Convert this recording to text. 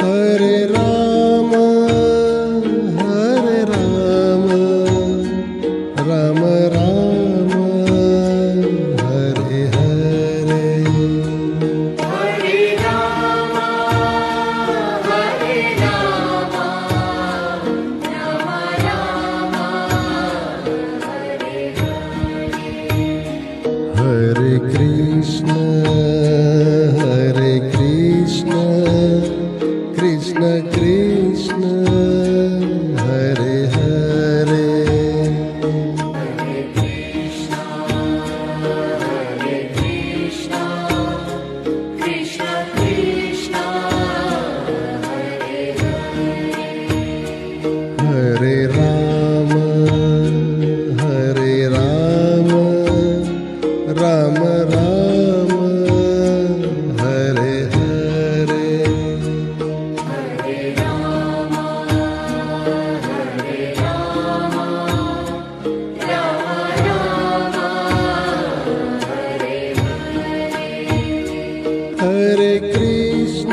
Hare Ram Ram Ram Hare Hare. Hare Ram Ram Ram Hare Hare. Hare Krishna Krishna Krishna Hare Hare. Hare Krishna Krishna Krishna Hare Hare. Hare Ram Ram Ram Hare Hare. Hare Ram Ram Ram Hare Hare. Hare Krishna